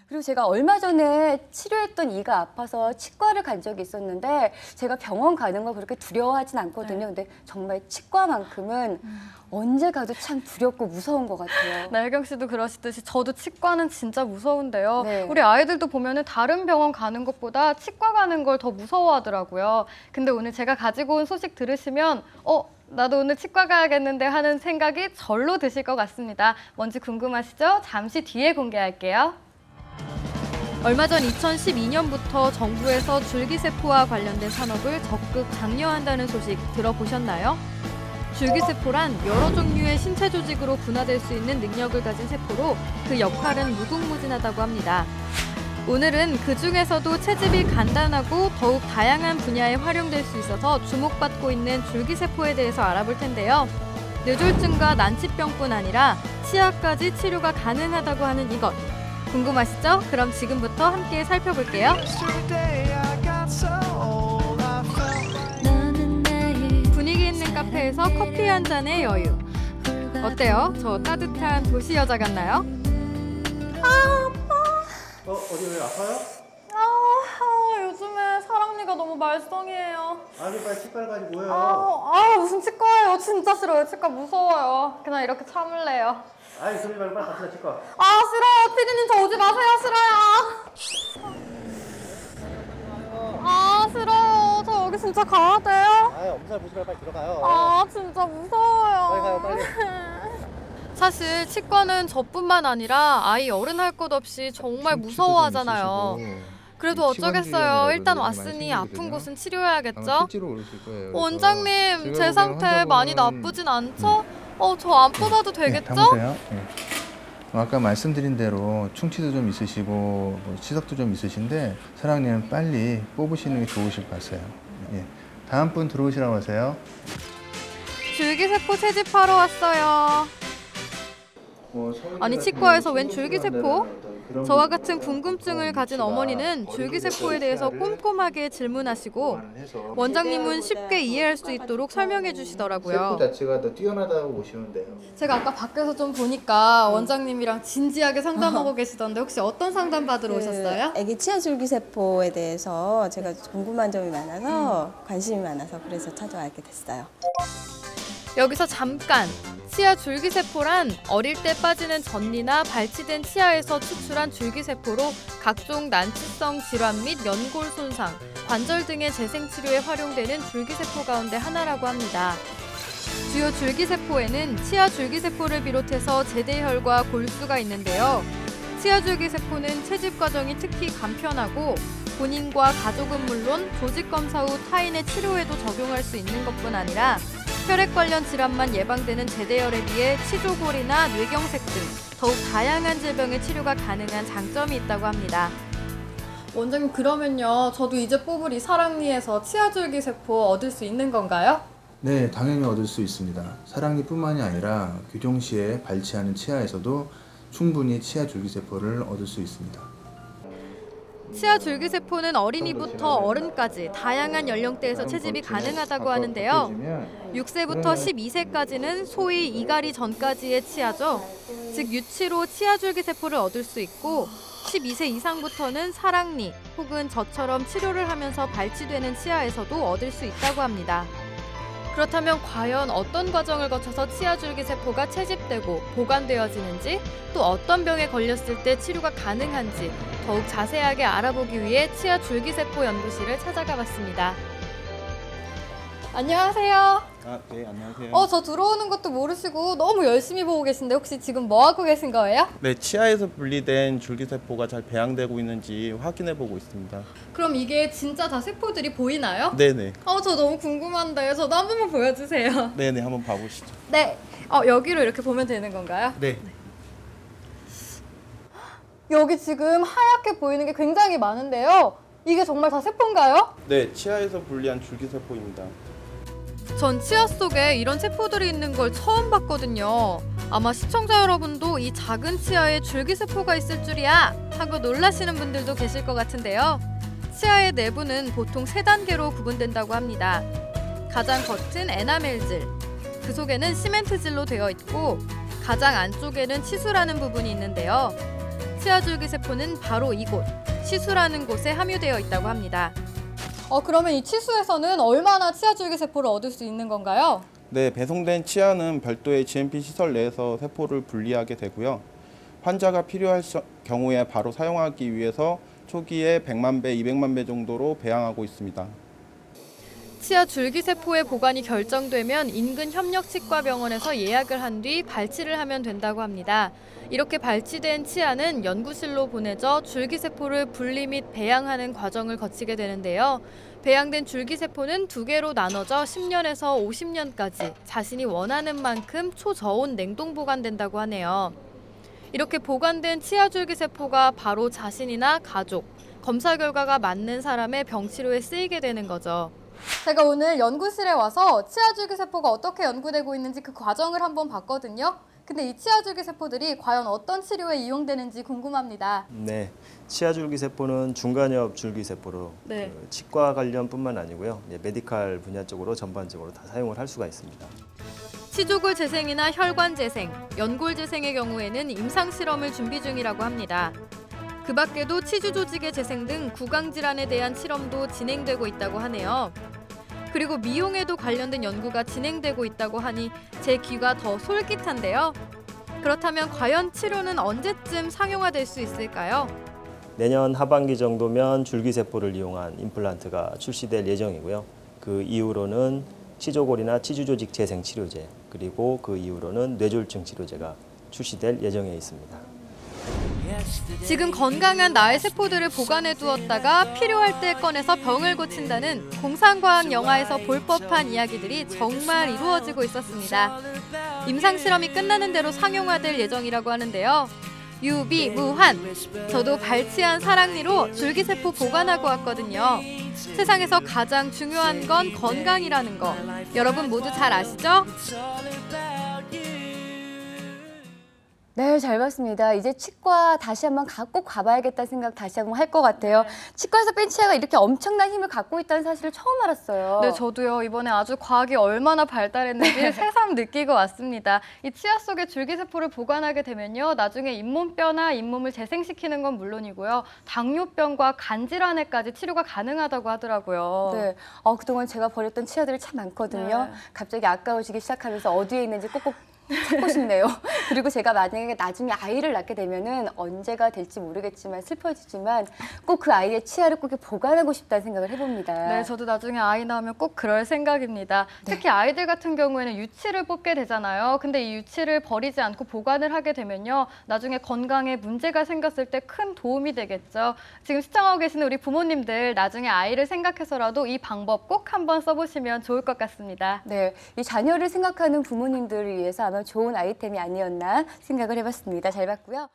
그리고 제가 얼마 전에 치료했던 이가 아파서 치과를 간 적이 있었는데 제가 병원 가는 걸 그렇게 두려워하진 않거든요. 근데 정말 치과만큼은 언제 가도 참 두렵고 무서운 것 같아요. 네, 혜경 씨도 그러시듯이 저도 치과는 진짜 무서운데요. 네. 우리 아이들도 보면은 다른 병원 가는 것보다 치과 가는 걸 더 무서워하더라고요. 근데 오늘 제가 가지고 온 소식 들으시면 나도 오늘 치과 가야겠는데 하는 생각이 절로 드실 것 같습니다. 뭔지 궁금하시죠? 잠시 뒤에 공개할게요. 얼마 전 2012년부터 정부에서 줄기세포와 관련된 산업을 적극 장려한다는 소식 들어보셨나요? 줄기세포란 여러 종류의 신체 조직으로 분화될 수 있는 능력을 가진 세포로 그 역할은 무궁무진하다고 합니다. 오늘은 그중에서도 채집이 간단하고 더욱 다양한 분야에 활용될 수 있어서 주목받고 있는 줄기세포에 대해서 알아볼 텐데요. 뇌졸중과 난치병뿐 아니라 치아까지 치료가 가능하다고 하는 이것. 궁금하시죠? 그럼 지금부터 함께 살펴볼게요. 분위기 있는 카페에서 커피 한 잔의 여유. 어때요? 저 따뜻한 도시 여자 같나요? 어디 왜 아파요? 요즘에 사랑니가 너무 말썽이에요. 아니 빨리 치과를 가지 뭐예요? 무슨 치과예요? 진짜 싫어요. 치과 무서워요. 그냥 이렇게 참을래요. 아니 그러지 말고 빨리 갑시다 치과. 싫어요. 피디님 저 오지 마세요. 싫어요. 싫어요. 저 여기 진짜 가야 돼요? 엄살 보지 말고 빨리 들어가요. 진짜 무서워요. 빨리 가요 빨리. 사실 치과는 저뿐만 아니라 아이 어른 할 것 없이 정말 무서워하잖아요. 그래도 어쩌겠어요. 일단 왔으니 아픈 곳은 치료해야겠죠? 원장님, 제 상태 많이 나쁘진 않죠? 저 안 뽑아도 되겠죠? 담으세요. 아까 말씀드린 대로 충치도 좀 있으시고 치석도 좀 있으신데 사랑니는 빨리 뽑으시는 게 좋으실 것 같아요. 다음 분 들어오시라고 하세요. 줄기세포 채집하러 왔어요. 아니 치과에서 웬 줄기세포? 저와 같은 궁금증을 가진 어머니는 줄기세포에 대해서 꼼꼼하게 질문하시고 원장님은 쉽게 이해할 수 있도록 설명해 주시더라고요. 세포 자체가 더 뛰어나다고 보시면 돼요. 제가 아까 밖에서 좀 보니까 원장님이랑 진지하게 상담하고 계시던데 혹시 어떤 상담 받으러 오셨어요? 아기 치아 줄기세포에 대해서 제가 궁금한 점이 많아서 관심이 많아서 그래서 찾아왔게 됐어요. 여기서 잠깐! 치아 줄기세포란 어릴 때 빠지는 전리나 발치된 치아에서 추출한 줄기세포로 각종 난치성 질환 및 연골 손상, 관절 등의 재생치료에 활용되는 줄기세포 가운데 하나라고 합니다. 주요 줄기세포에는 치아 줄기세포를 비롯해서 제대혈과 골수가 있는데요. 치아 줄기세포는 채집 과정이 특히 간편하고 본인과 가족은 물론 조직 검사 후 타인의 치료에도 적용할 수 있는 것뿐 아니라 혈액 관련 질환만 예방되는 제대혈에 비해 치조골이나 뇌경색 등 더욱 다양한 질병의 치료가 가능한 장점이 있다고 합니다. 원장님 그러면요, 저도 이제 뽑을 이 사랑니에서 치아줄기세포 얻을 수 있는 건가요? 네, 당연히 얻을 수 있습니다. 사랑니뿐만이 아니라 교정 시에 발치하는 치아에서도 충분히 치아 줄기세포를 얻을 수 있습니다. 치아 줄기세포는 어린이부터 어른까지 다양한 연령대에서 채집이 가능하다고 하는데요. 6세부터 12세까지는 소위 이갈이 전까지의 치아죠. 즉 유치로 치아 줄기세포를 얻을 수 있고 12세 이상부터는 사랑니 혹은 저처럼 치료를 하면서 발치되는 치아에서도 얻을 수 있다고 합니다. 그렇다면 과연 어떤 과정을 거쳐서 치아줄기세포가 채집되고 보관되어지는지, 또 어떤 병에 걸렸을 때 치료가 가능한지 더욱 자세하게 알아보기 위해 치아줄기세포 연구실을 찾아가 봤습니다. 안녕하세요. 네 안녕하세요. 저 들어오는 것도 모르시고 너무 열심히 보고 계신데 혹시 지금 뭐 하고 계신 거예요? 네 치아에서 분리된 줄기세포가 잘 배양되고 있는지 확인해 보고 있습니다. 그럼 이게 진짜 다 세포들이 보이나요? 네네. 저 너무 궁금한데 저도 한 번만 보여주세요. 네네 한번 봐보시죠. 네. 여기로 이렇게 보면 되는 건가요? 네. 여기 지금 하얗게 보이는 게 굉장히 많은데요. 이게 정말 다 세포인가요? 네 치아에서 분리한 줄기세포입니다. 전 치아 속에 이런 세포들이 있는 걸 처음 봤거든요. 아마 시청자 여러분도 이 작은 치아에 줄기세포가 있을 줄이야 하고 놀라시는 분들도 계실 것 같은데요. 치아의 내부는 보통 3단계로 구분된다고 합니다. 가장 겉은 에나멜질, 그 속에는 시멘트질로 되어 있고 가장 안쪽에는 치수라는 부분이 있는데요. 치아줄기세포는 바로 이곳, 치수라는 곳에 함유되어 있다고 합니다. 그러면 이 치수에서는 얼마나 치아줄기세포를 얻을 수 있는 건가요? 네, 배송된 치아는 별도의 GMP 시설 내에서 세포를 분리하게 되고요. 환자가 필요할 경우에 바로 사용하기 위해서 초기에 100만 배, 200만 배 정도로 배양하고 있습니다. 치아 줄기세포의 보관이 결정되면 인근 협력치과병원에서 예약을 한 뒤 발치를 하면 된다고 합니다. 이렇게 발치된 치아는 연구실로 보내져 줄기세포를 분리 및 배양하는 과정을 거치게 되는데요. 배양된 줄기세포는 2개로 나눠져 10년에서 50년까지 자신이 원하는 만큼 초저온 냉동 보관된다고 하네요. 이렇게 보관된 치아 줄기세포가 바로 자신이나 가족, 검사 결과가 맞는 사람의 병치료에 쓰이게 되는 거죠. 제가 오늘 연구실에 와서 치아줄기세포가 어떻게 연구되고 있는지 그 과정을 한번 봤거든요. 근데 이 치아줄기세포들이 과연 어떤 치료에 이용되는지 궁금합니다. 네, 치아줄기세포는 중간엽 줄기세포로 네. 치과 관련뿐만 아니고요, 메디칼 분야 쪽으로 전반적으로 다 사용을 할 수가 있습니다. 치조골 재생이나 혈관 재생, 연골 재생의 경우에는 임상 실험을 준비 중이라고 합니다. 그 밖에도 치주 조직의 재생 등 구강 질환에 대한 실험도 진행되고 있다고 하네요. 그리고 미용에도 관련된 연구가 진행되고 있다고 하니 제 귀가 더 솔깃한데요. 그렇다면 과연 치료는 언제쯤 상용화될 수 있을까요? 내년 하반기 정도면 줄기세포를 이용한 임플란트가 출시될 예정이고요. 그 이후로는 치조골이나 치주조직 재생 치료제, 그리고 그 이후로는 뇌졸중 치료제가 출시될 예정에 있습니다. 지금 건강한 나의 세포들을 보관해 두었다가 필요할 때 꺼내서 병을 고친다는 공상과학 영화에서 볼 법한 이야기들이 정말 이루어지고 있었습니다. 임상 실험이 끝나는 대로 상용화될 예정이라고 하는데요. 유비무환. 저도 발치한 사랑니로 줄기세포 보관하고 왔거든요. 세상에서 가장 중요한 건 건강이라는 거. 여러분 모두 잘 아시죠? 네, 잘 봤습니다. 이제 치과 다시 한번 꼭 가봐야겠다는 생각 다시 한번 할 것 같아요. 치과에서 뺀 치아가 이렇게 엄청난 힘을 갖고 있다는 사실을 처음 알았어요. 네, 저도요. 이번에 아주 과학이 얼마나 발달했는지 새삼 느끼고 왔습니다. 이 치아 속에 줄기세포를 보관하게 되면요. 나중에 잇몸뼈나 잇몸을 재생시키는 건 물론이고요. 당뇨병과 간질환에까지 치료가 가능하다고 하더라고요. 네, 그동안 제가 버렸던 치아들이 참 많거든요. 네. 갑자기 아까워지기 시작하면서 어디에 있는지 꼭꼭 찾고 싶네요. 그리고 제가 만약에 나중에 아이를 낳게 되면은 언제가 될지 모르겠지만 슬퍼지지만 꼭 그 아이의 치아를 꼭 이렇게 보관하고 싶다는 생각을 해봅니다. 네, 저도 나중에 아이 낳으면 꼭 그럴 생각입니다. 특히 아이들 같은 경우에는 유치를 뽑게 되잖아요. 근데 이 유치를 버리지 않고 보관을 하게 되면요. 나중에 건강에 문제가 생겼을 때 큰 도움이 되겠죠. 지금 시청하고 계시는 우리 부모님들 나중에 아이를 생각해서라도 이 방법 꼭 한번 써보시면 좋을 것 같습니다. 네, 이 자녀를 생각하는 부모님들을 위해서 아마 좋은 아이템이 아니었나 생각을 해봤습니다. 잘 봤고요.